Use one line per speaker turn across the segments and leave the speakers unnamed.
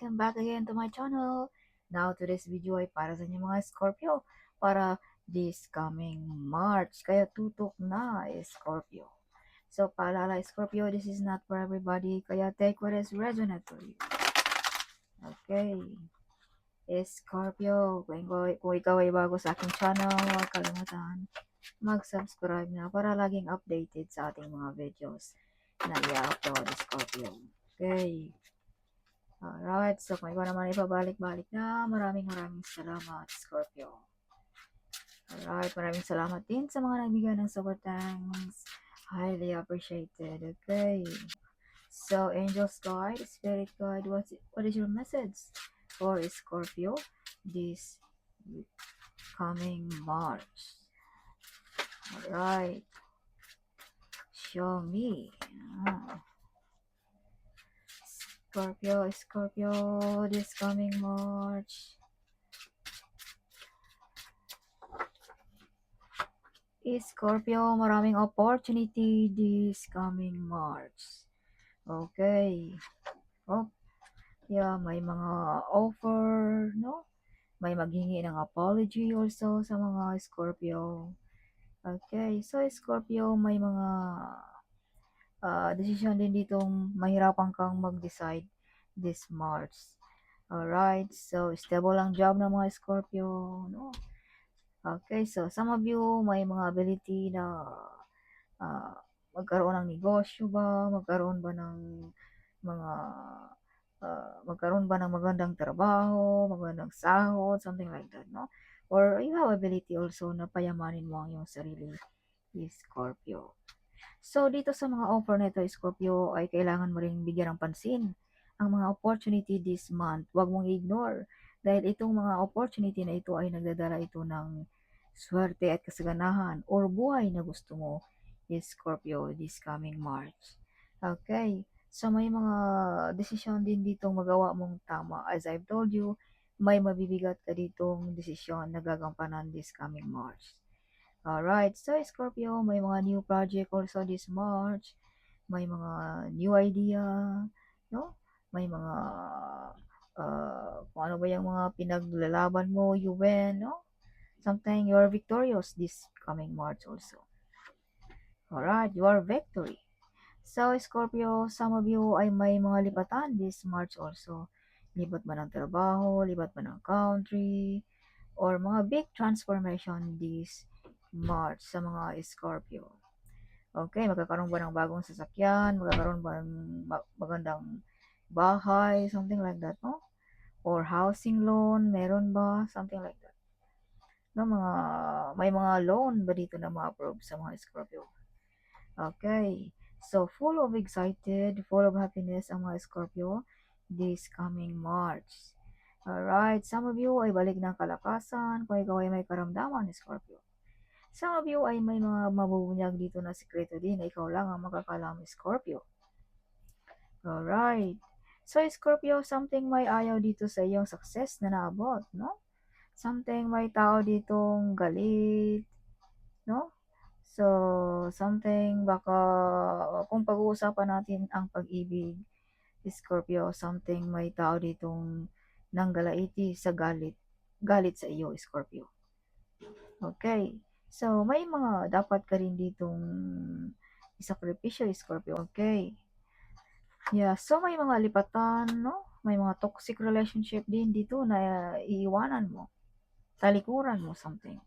welcome back again to my channel. Now, today's video ay para sa inyo mga Scorpio para this coming March. Kaya tutok na Scorpio. So, paalala Scorpio, this is not for everybody. Kaya take what is resonant for you. Okay. Scorpio, kung ikaw ay bago sa aking channel, huwag kalimutan mag-subscribe na para laging updated sa ating mga videos na i-upload Scorpio. Okay. Alright, so kung iba naman ipabalik-balik na, maraming salamat, Scorpio. Alright, maraming salamat din sa mga nagbigay ng super thanks. Highly appreciated, okay? So, Angel's Guide, Spirit Guide, what is your message for Scorpio this coming March? Alright, show me. Scorpio, this coming March. Scorpio, maraming opportunity this coming March. Okay. Oh, yeah, may mga offer, no? May maghingi ng apology also sa mga Scorpio. Okay, so Scorpio, may mga decision din ditong mahirapan kang mag-decide this March. Alright, so stable ang job ng mga Scorpio, no? Okay, so some of you may mga ability na magkaroon ng negosyo ba, magkaroon ba ng mga magkaroon ba ng magandang trabaho, magandang sahod, something like that, no? Or you have ability also na payamanin mo ang iyong sarili, Scorpio. So, dito sa mga offer na ito, Scorpio, ay kailangan mo ring bigyan ng pansin ang mga opportunity this month. Huwag mong ignore dahil itong mga opportunity na ito ay nagdadala ito ng swerte at kasaganahan or buhay na gusto mo, Scorpio, this coming March. Okay. So, may mga desisyon din ditong magawa mong tama. As I've told you, may mabibigat ka ditong desisyon na gagampanan this coming March. Alright, so Scorpio, may mga new project also this March. May mga new idea, no? May mga kung ano ba yung mga pinaglalaban mo, you win, no? Something you are victorious this coming March also. Alright, you are victory. So, Scorpio, some of you ay may mga lipatan this March also. Lipat ba ng trabaho, lipat ba ng country, or mga big transformation this March sa mga Scorpio. Okay, magkakaroon ba ng bagong sasakyan, magkakaroon ba ng magandang bahay, something like that, no? Or housing loan, meron ba? Something like that. No, may mga loan ba dito na ma-approve sa mga Scorpio? Okay. So, full of excited, full of happiness ang mga Scorpio this coming March. Alright, some of you ay balik ng kalakasan kung ikaw ay may karamdaman, Scorpio. Some of you ay may mga mabubunyag dito na sikreto din na ikaw lang ang makakalam, Scorpio. Alright. So, Scorpio, something may ayaw dito sa iyong success na naabot, no? Something may tao ditong galit, no? So, something baka kung pag-uusapan natin ang pag-ibig, Scorpio, something may tao ditong nanggalaiti sa galit sa iyo, Scorpio. Okay. So, may mga dapat ka rin ditong isakripisyo, Scorpio. Okay. Yeah, so may mga lipatan, no? May mga toxic relationship din dito na iiwanan mo. Talikuran mo, something.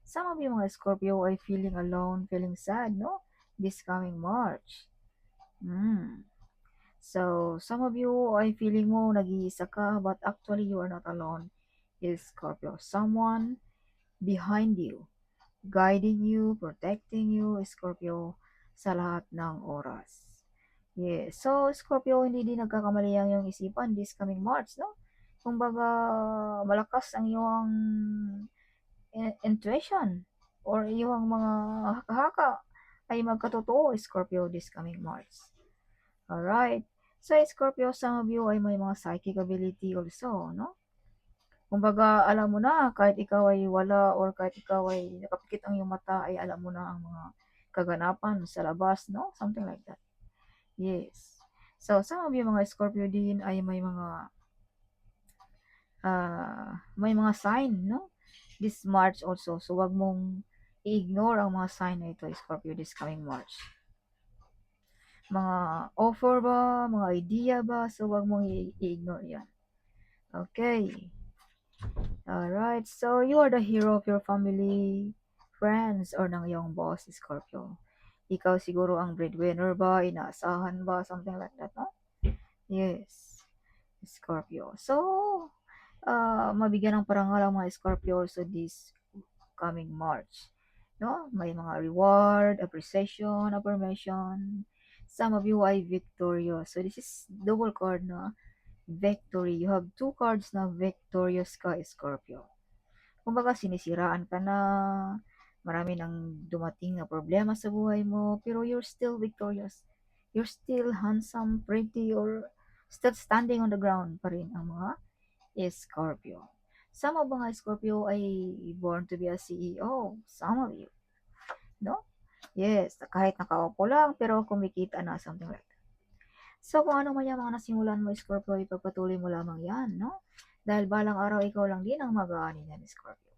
Some of you mga Scorpio ay feeling alone, feeling sad, no? This coming March. So, some of you ay feeling mo nag-iisa ka, but actually you are not alone, Scorpio. Someone behind you, guiding you, protecting you, Scorpio, sa lahat ng oras. Yes. So, Scorpio, hindi din nagkakamali ang iyong isipan this coming March, no? Kumbaga, malakas ang iyong intuition or iyong mga haka-haka ay magkatotoo, Scorpio, this coming March. Alright. So, Scorpio, some of you ay may mga psychic ability also, no? Kumbaga, alam mo na, kahit ikaw ay wala or kahit ikaw ay nakapikit ang iyong mata, ay alam mo na ang mga kaganapan sa labas, no? Something like that. Yes. So, some of you mga Scorpio din ay may mga may mga sign, no? This March also. So, wag mong i-ignore ang mga sign na ito, Scorpio, this coming March. Mga offer ba, mga idea ba, so wag mong i-ignore yan. Okay. Alright, so you are the hero of your family, friends, or ng iyong boss, Scorpio. Ikaw siguro ang breadwinner ba, inaasahan ba, something like that, no? Yes, Scorpio. So, mabigyan ng parangal ang mga Scorpio also this coming March. No? May mga reward, appreciation, affirmation. Some of you ay victorious. So, this is double card na victory. You have two cards na victorious ka, Scorpio. Kumbaga, sinisiraan ka na, marami nang dumating na problema sa buhay mo, pero you're still victorious. You're still handsome, pretty, or still standing on the ground pa rin ang mga Scorpio. Some of mga Scorpio ay born to be a CEO. Some of you, no? Yes, kahit nakaupo lang, pero kumikita na, something like that. So, kung ano man yung mga nasimulan mo, Scorpio, ipagpatuloy mo lamang yan, no? Dahil balang araw, ikaw lang din ang mag-aani yan, Scorpio.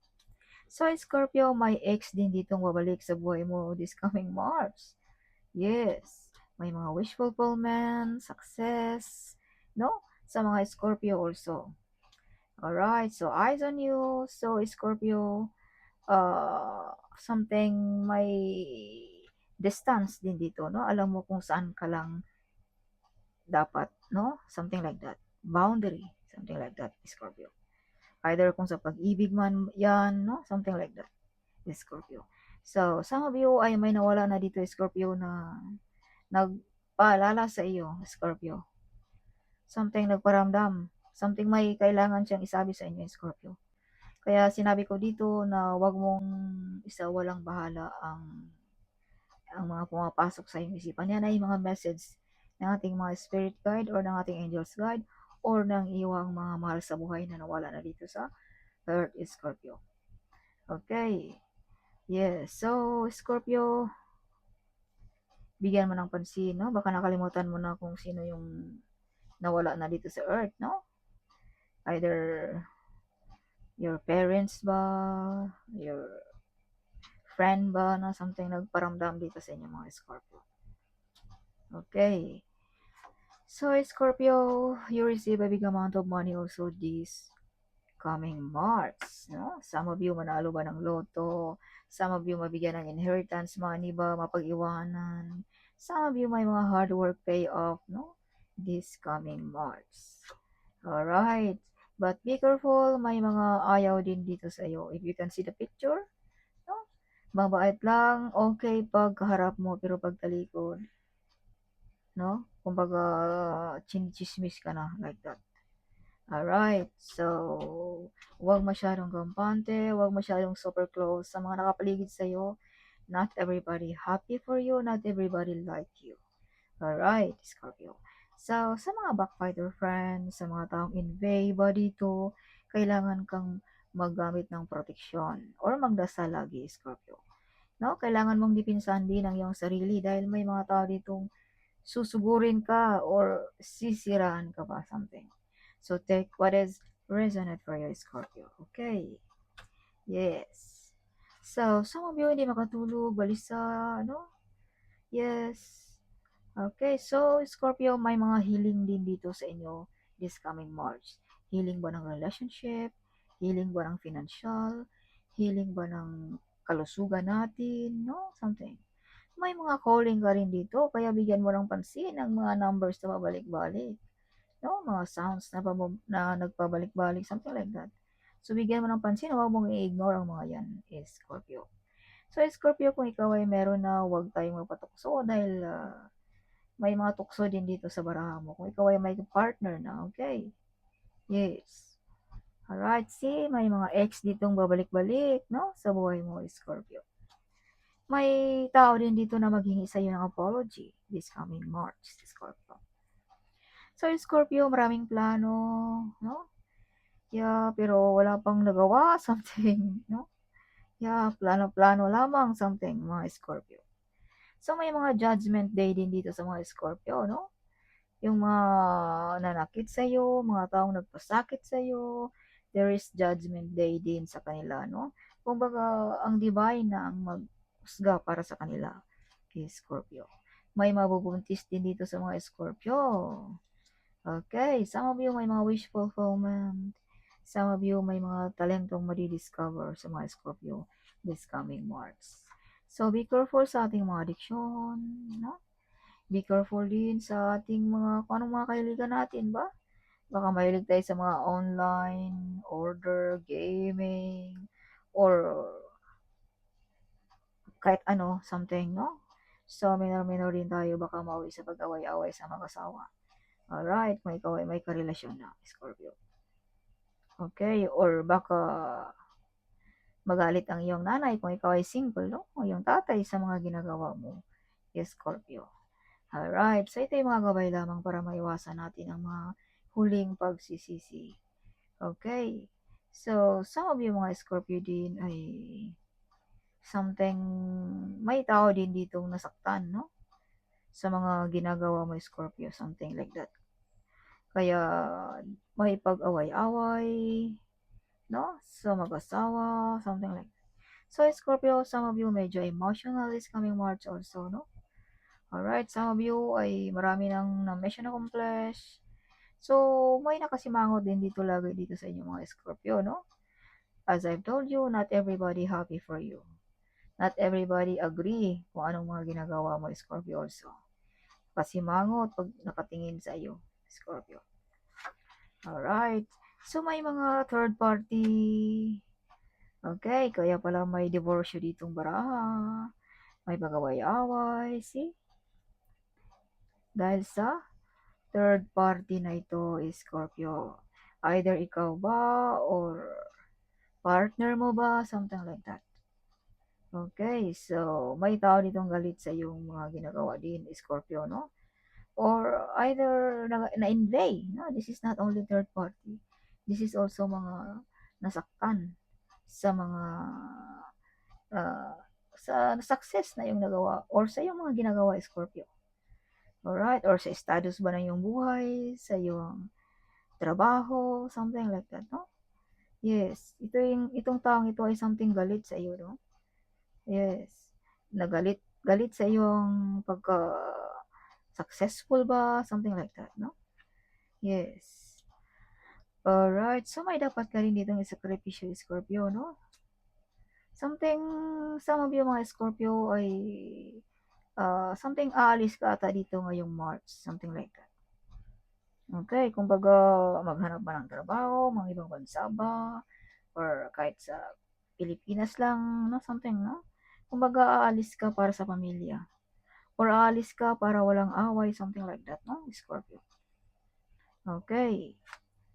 So, Scorpio, may ex din ditong babalik sa buhay mo this coming March. Yes, may mga wish fulfillment, success, no? Sa mga Scorpio also. Alright, so eyes on you. So, Scorpio, something may distance din dito, no? Alam mo kung saan ka lang dapat, no? Something like that. Boundary, something like that, Scorpio. Either kung sa pag-ibig man yan, no? Something like that, Scorpio. So, some of you ay may nawala na dito, Scorpio, na nagpaalala sa iyo, Scorpio. Something nagparamdam. Something may kailangan siyang isabi sa inyo, Scorpio. Kaya sinabi ko dito na wag mong isawalang bahala ang mga pumapasok sa iyong isipan. Yan ay mga message ng ating mga spirit guide or ng ating angels guide or ng iyong mga mahal sa buhay na nawala na dito sa Earth, Scorpio. Okay. Yes. So, Scorpio, bigyan mo ng pansin, no? Baka nakalimutan mo na kung sino yung nawala na dito sa Earth, no? Either your parents ba, your friend ba na something nagparamdam dito sa inyo mga Scorpio. Okay. So, Scorpio, you receive a big amount of money also this coming March. No? Some of you manalo ba ng loto? Some of you mabigyan ng inheritance money ba? Mapag-iwanan? Some of you may mga hard work pay off, no? This coming March. Alright. But be careful, may mga ayaw din dito sa iyo. If you can see the picture, no? Mabait lang, okay pag kaharap mo, pero pag talikod, no? Kumbaga, chinichismis ka na, like that. Alright, so, huwag masyadong gampante, huwag masyadong super close sa mga nakapaligid sa'yo. Not everybody happy for you, not everybody like you. Alright, Scorpio. So, sa mga backfighter friends, sa mga taong invade ba dito, kailangan kang maggamit ng proteksyon or magdasal lagi, Scorpio. No? Kailangan mong dipinsahan din ang iyong sarili dahil may mga tao ditong susugurin ka or sisiraan ka ba, something. So, take what is resonant for you, Scorpio. Okay. Yes. So, some of you hindi makatulog, balisa, no? Yes. Okay, so Scorpio, may mga healing din dito sa inyo this coming March. Healing ba ng relationship? Healing ba ng financial? Healing ba ng kalusugan natin? No? Something. May mga calling ka rin dito, kaya bigyan mo ng pansin ang mga numbers na pabalik-balik. No? Mga sounds na nagpabalik-balik, something like that. So, bigyan mo ng pansin, huwag mong i-ignore ang mga yan, Scorpio. So, Scorpio, kung ikaw ay meron na, huwag tayong magpatukso dahil may mga tukso din dito sa baraha mo. Kung ikaw ay may partner na, okay? Yes. Alright, see, may mga ex ditong babalik-balik, no? Sa buhay mo, Scorpio. May tao din dito na maghingi sa iyo ng apology this coming March, Scorpio. So, Scorpio, maraming plano, no? Yeah, pero wala pang nagawa, something, no? Yeah, plano-plano lamang, something, mga Scorpio. So, may mga judgment day din dito sa mga Scorpio, no? Yung mga nanakit sa'yo, mga taong nagpasakit sa'yo, there is judgment day din sa kanila, no? Kumbaga, ang divine na ang maghusga para sa kanila, kay Scorpio. May mabubuntis din dito sa mga Scorpio. Okay, some of you may mga wish fulfillment. Some of you may mga talentong madi-discover sa mga Scorpio this coming March. So, be careful sa ating mga diksyon, no? Be careful din sa ating mga, kung anong mga kahiligan natin ba? Baka mahilig tayo sa mga online, order, gaming, or kahit ano, something, no? So, minor-minor din tayo baka mauwi sa pag-away-away sa mag-asawa. Alright, kung ikaw ay may karelasyon na, Scorpio. Okay, or baka magalit ang iyong nanay kung ikaw ay single, no? O yung tatay sa mga ginagawa mo, Scorpio. Alright, so ito yung mga gabay lamang para maiwasan natin ang mga huling pagsisisi. Okay, so some of you mga Scorpio din ay something, may tao din ditong nasaktan, no? Sa mga ginagawa mo Scorpio, something like that. Kaya may pag-away-away, no? So mag-asawa, something like that. So Scorpio, some of you medyo emotional this coming March also, no? Alright, some of you ay marami ng na-mission accomplish. So, may nakasimangot din dito lagi dito sa inyo mga Scorpio, no? As I've told you, not everybody happy for you. Not everybody agree kung anong mga ginagawa mo, Scorpio also. Pasimangot pag nakatingin sa iyo, Scorpio. Alright. So, may mga third party. Okay, kaya pala may divorce ditong baraha. May pag-away-away. See? Dahil sa third party na ito, Scorpio. Either ikaw ba or partner mo ba, something like that. Okay, so may tao ditong galit sa yung mga ginagawa din, Scorpio, no? Or either na-invade, no? This is not only third party. This is also mga nasaktan sa mga uh, sa success na yung nagawa or sa yung mga ginagawa, Scorpio. Alright, or sa status ba ng yung buhay, sa yung trabaho, something like that, no? Yes, itong taong ito ay something galit sa iyo, no? Yes, galit sa iyong pagka successful ba, something like that, no? Yes. Alright, so may dapat ka rin ditong isakripisyo, Scorpio, no? Something, some of you mga Scorpio ay something aalis ka ata dito ngayong March, something like that. Okay, kumbaga maghanap ba ng trabaho, mga ibang bansa ba, or kahit sa Pilipinas lang, no, something, no? Kumbaga aalis ka para sa pamilya, or aalis ka para walang away, something like that, no, Scorpio. Okay.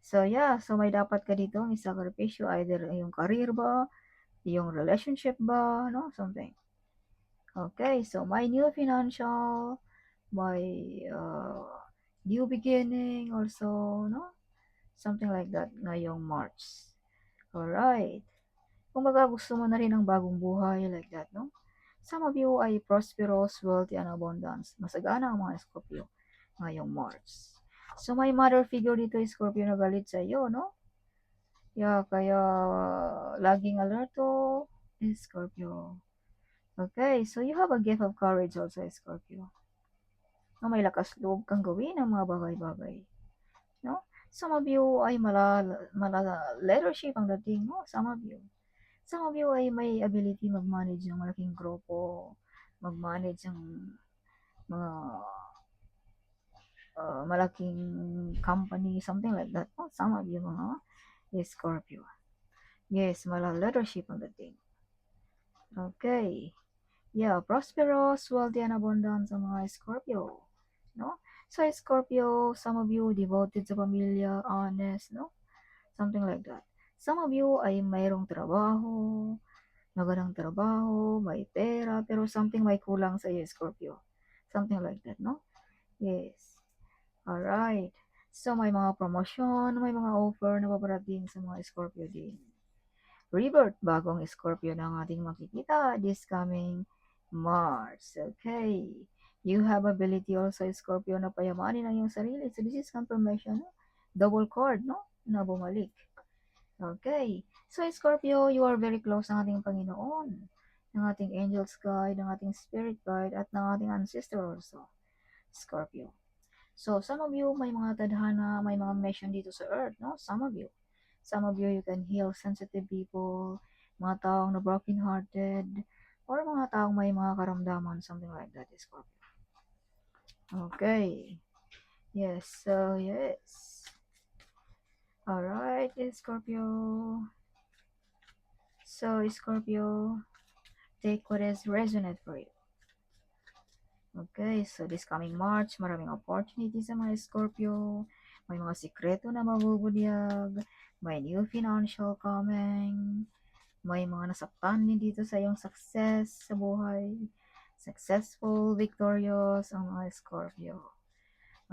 So yeah, so may dapat ka dito ang isakripisyo, either yung career ba, yung relationship ba, no, something. Okay, so my new financial, my new beginning also, no, something like that ngayong March. Alright. Kumbaga gusto mo na rin ng bagong buhay, like that, no? Some of you ay prosperous, wealthy, and abundance. Masagana ang mga Scorpio ngayong March. So, may mother figure dito, Scorpio, na galit sa iyo, no? Yeah, kaya laging alerto, Scorpio. Okay, so you have a gift of courage also, Scorpio. No, may lakas loob kang gawin ang mga bagay-bagay. No? Some of you ay leadership ang dating mo. Some of you. Some of you ay may ability mag-manage ng malaking grupo, mag-manage ng mga malaking company, something like that. Oh, some of you mga Scorpio. Yes, leadership ang dating. Okay. Yeah, prosperous, wealthy, and abundance ang mga Scorpio. No? So, Scorpio, some of you devoted sa pamilya, honest, no? Something like that. Some of you ay mayroong trabaho, magandang trabaho, may pera, pero something may kulang sa iyo, Scorpio. Something like that, no? Yes. Alright. So, may mga promotion, may mga offer na paparating sa mga Scorpio din. Rebirth, bagong Scorpio na ang ating makikita this coming March. Okay. You have ability also, Scorpio, na payamanin ang iyong sarili. So, this is confirmation, no? Double card, no? Na bumalik. Okay. So, Scorpio, you are very close ng ating Panginoon, ng ating angel's guide, ng ating spirit guide, at ng ating ancestor also, Scorpio. So, some of you, may mga tadhana, may mga mission dito sa earth, no? Some of you. Some of you can heal sensitive people, mga taong na broken-hearted, or mga taong may mga karamdaman, something like that, Scorpio. Okay. Yes, so yes. Alright, Scorpio. So, Scorpio, take what is resonant for you. Okay, so this coming March, maraming opportunities sa mga Scorpio. May mga sikreto na mabubunyag. May new financial coming. May mga nasaktan din dito sa iyong success sa buhay. Successful, victorious ang mga Scorpio.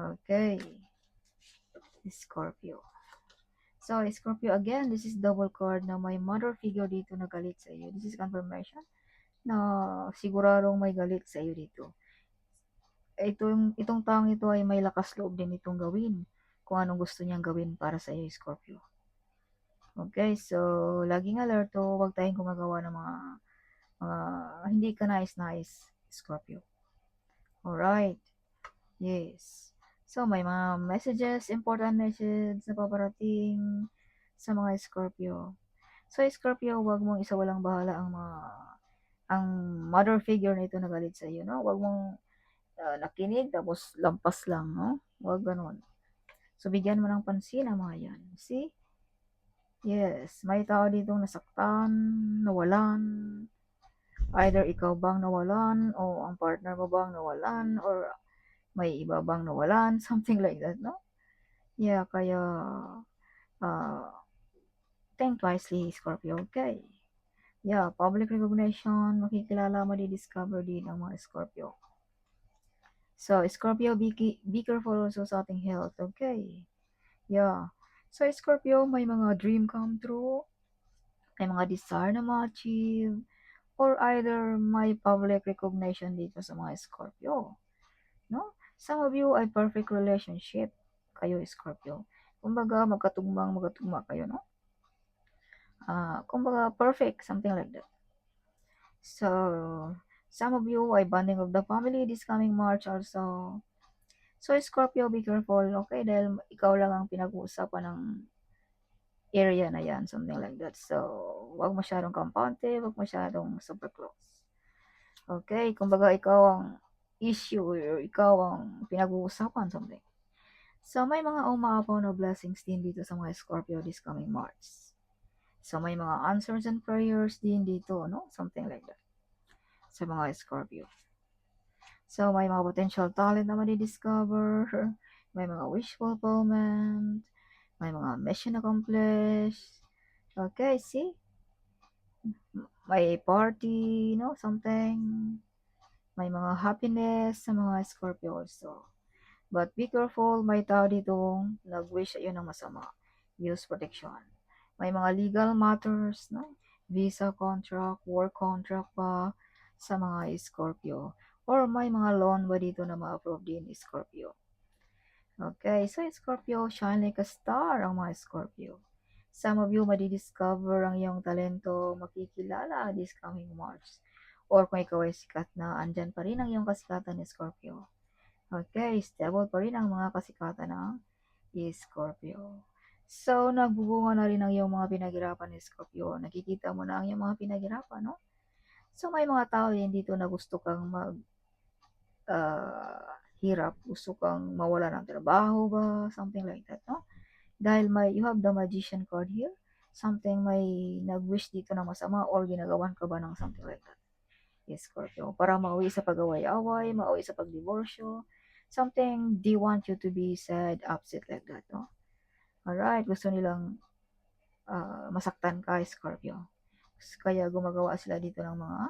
Okay, Scorpio. So, Scorpio again, this is double card na may mother figure dito na galit sa iyo. This is confirmation na siguradong may galit sa iyo dito. Itong taong ito ay may lakas loob din itong gawin kung anong gusto niyang gawin para sa iyo, Scorpio. Okay, so laging alerto, huwag tayong gumagawa ng mga hindi ka nais-nais, Scorpio. Alright, yes. So may mga messages, important message na paparating sa mga Scorpio. So Scorpio, huwag mong isawalang bahala ang mother figure na ito na galit sa iyo, no? Huwag mong nakinig tapos lampas lang, no? Huwag ganun. So, bigyan mo ng pansin ang mga yan. See? Yes, may tao ditong nasaktan, nawalan. Either ikaw bang nawalan o ang partner mo bang nawalan or may iba bang nawalan, something like that, no? Yeah, kaya uh, think wisely, Scorpio, okay? Yeah, public recognition, makikilala, madi-discover din ang mga Scorpio. So, Scorpio, be careful also sa ating health, okay? Yeah. So, Scorpio, may mga dream come true, may mga desire na ma-achieve, or either may public recognition dito sa mga Scorpio. No? Some of you ay perfect relationship kayo, Scorpio. Kumbaga, magkatugma kayo, no? Kumbaga, perfect, something like that. So, some of you ay bonding of the family this coming March also. So, Scorpio, be careful, okay? Dahil ikaw lang ang pinag-uusapan ng area na yan, something like that. So, wag masyadong kampante, wag masyadong super close. Okay, kumbaga ikaw ang issue or ikaw ang pinag-uusapan, something. So, may mga umaapaw na blessings din dito sa mga Scorpio this coming March. So, may mga answers and prayers din dito, no? Something like that. Sa mga Scorpio. So, may mga potential talent na madi-discover. May mga wish fulfillment. May mga mission accomplished. Okay, see? May party, no? Something. May mga happiness sa mga Scorpio also. But be careful, may tao ditong nag-wish sa iyo ng masama. Use protection. May mga legal matters, no? Visa contract, work contract pa sa mga Scorpio. Or may mga loan ba dito na ma-approve din Scorpio. Okay, so Scorpio, shine like a star ang mga Scorpio. Some of you madi-discover ang iyong talento, makikilala this coming March. Or kung ikaw ay sikat na, andyan pa rin ang iyong kasikatan ni Scorpio. Okay, stable pa rin ang mga kasikatan ng Scorpio. So, nagbubunga na rin ang iyong mga pinaghirapan ni Scorpio. Nakikita mo na ang iyong mga pinaghirapan, no? So, may mga tao din dito na gusto kang hirap, gusto kang mawala ng trabaho ba, something like that, no? Dahil you have the magician card here, something may nag-wish dito ng masama or ginagawan ka ba ng something like that. Yes, Scorpio. Para mauwi sa pag-away-away, mauwi sa pagdiborsyo, something they want you to be sad, upset like that, no? Alright, gusto nilang masaktan ka, Scorpio. Kaya gumagawa sila dito ng mga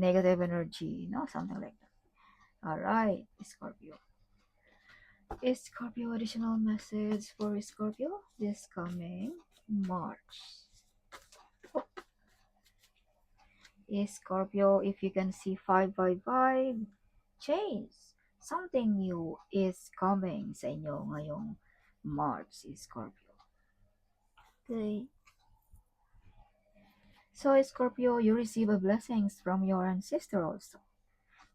negative energy, no? Something like that. Alright, Scorpio. Scorpio additional message for Scorpio this coming March. Scorpio, if you can see 555, change. Something new is coming sa inyo ngayong March, Scorpio. Okay. So, Scorpio, you receive a blessings from your ancestor also.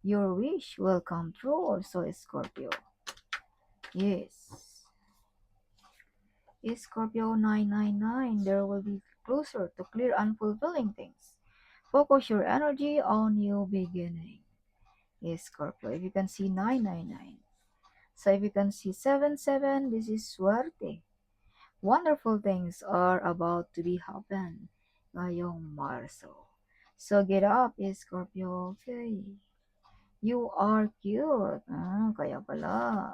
Your wish will come true also, Scorpio. Yes. Scorpio 999, there will be closer to clear unfulfilling things. Focus your energy on new beginning. Scorpio, if you can see 999. So if you can see 77, this is suerte. Wonderful things are about to be happen ngayong Marso. So get up, Scorpio. Okay. You are cute. Kaya pala.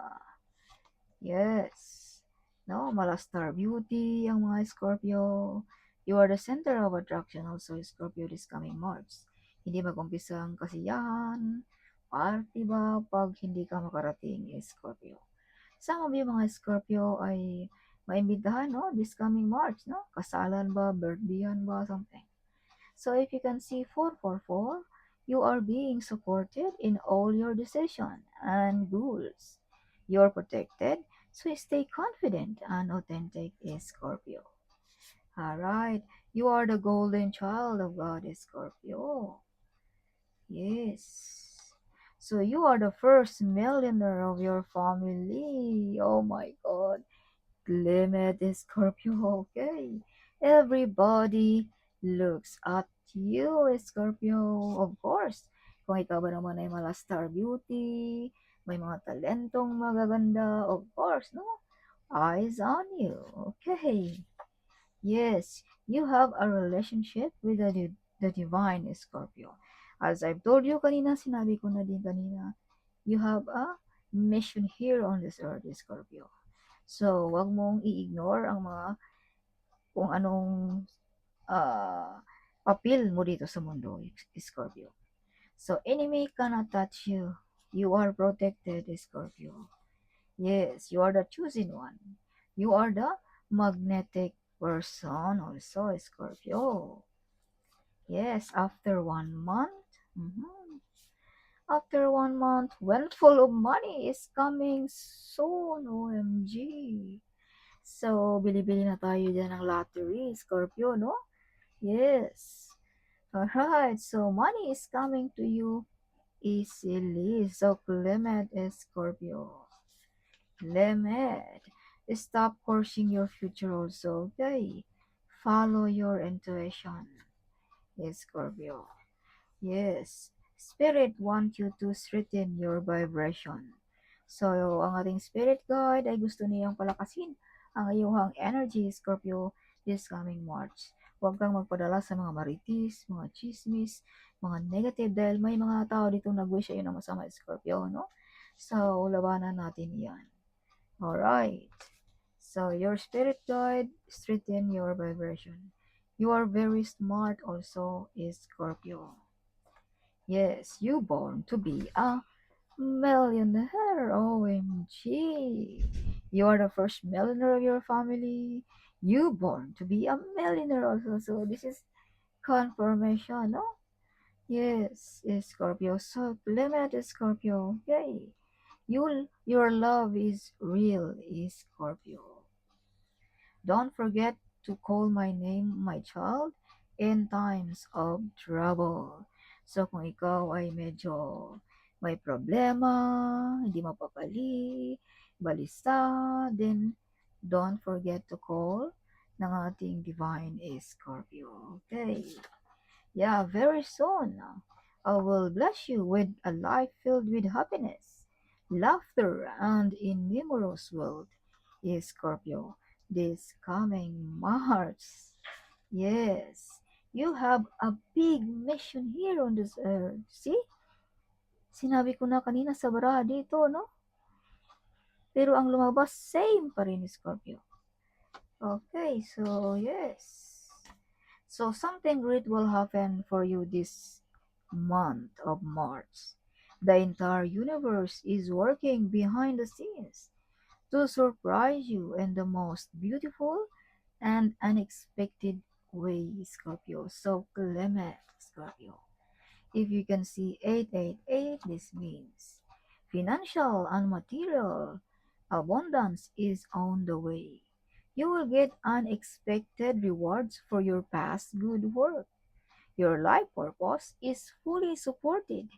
Yes. No, malastar beauty ang mga Scorpio. You are the center of attraction also, Scorpio, this coming March. Hindi mag-umpisa ang kasiyahan, party ba, pag hindi ka makarating, Scorpio. Some of you mga Scorpio ay maimbitahan, no, this coming March, no? Kasalan ba, birthdayhan ba, something. So if you can see 444, you are being supported in all your decisions and goals. You're protected, so stay confident and authentic, Scorpio. Alright, you are the golden child of God, Scorpio. Yes. So you are the first millionaire of your family. Oh my God. Limit Scorpio, okay? Everybody looks at you, Scorpio. Of course, kung ikaw ba naman ay mala star beauty, may mga talentong magaganda, of course, no? Eyes on you, okay? Yes, you have a relationship with the divine, Scorpio. As I've told you kanina, sinabi ko na din kanina, you have a mission here on this earth, Scorpio. So, wag mong i-ignore ang mga kung anong papel mo dito sa mundo, Scorpio. So, enemy cannot touch you. You are protected, Scorpio. Yes, you are the chosen one. You are the magnetic person also, Scorpio. Yes, after 1 month, mhm, after 1 month, wealth full of money is coming soon, OMG. So, bili-bili na tayo dyan ng lottery, Scorpio, no? Yes. Alright, so money is coming to you easily. So, Clement is Scorpio. Clement, stop forcing your future also, okay? Follow your intuition, Scorpio. Yes, Spirit want you to strengthen your vibration. So, ang ating spirit guide ay gusto niyang palakasin ang iyong energy, Scorpio, this coming March. Huwag kang magpadala sa mga maritis, mga chismis, mga negative dahil may mga tao dito nag-wish sa'yo ng masama, Scorpio, no? So, labanan natin yan. Alright. So, your spirit guide, strengthen your vibration. You are very smart also, Scorpio. Yes, you born to be a millionaire. OMG. You are the first millionaire of your family. You born to be a millionaire also. So this is confirmation, no? Yes, Scorpio. So Clement Scorpio. Yay. Your love is real, Scorpio. Don't forget to call my name, my child, in times of trouble. So, kung ikaw ay medyo may problema, hindi mapapali, balisa, then don't forget to call ng ating divine Scorpio. Okay. Yeah, very soon, I will bless you with a life filled with happiness, laughter, and innumerous wealth, Scorpio, this coming March. Yes, you have a big mission here on this earth. See? Sinabi ko na kanina sa baraha dito, no? Pero ang lumabas, same pa rin, Scorpio. Okay, so yes. So something great will happen for you this month of March. The entire universe is working behind the scenes to surprise you in the most beautiful and unexpected way, Scorpio. So Clement, Scorpio. If you can see 888, this means financial and material abundance is on the way. You will get unexpected rewards for your past good work. Your life purpose is fully supported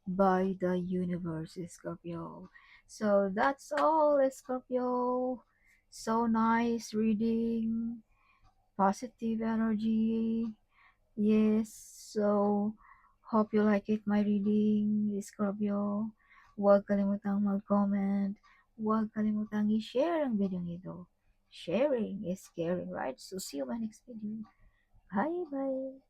by the universe, Scorpio. So that's all, Scorpio. So nice reading, positive energy. Yes, so hope you like it, my reading, Scorpio. Huwag kalimutang mag-comment. Huwag kalimutang i-share ang video ito. Sharing is caring, right? So see you in my next video. Bye-bye.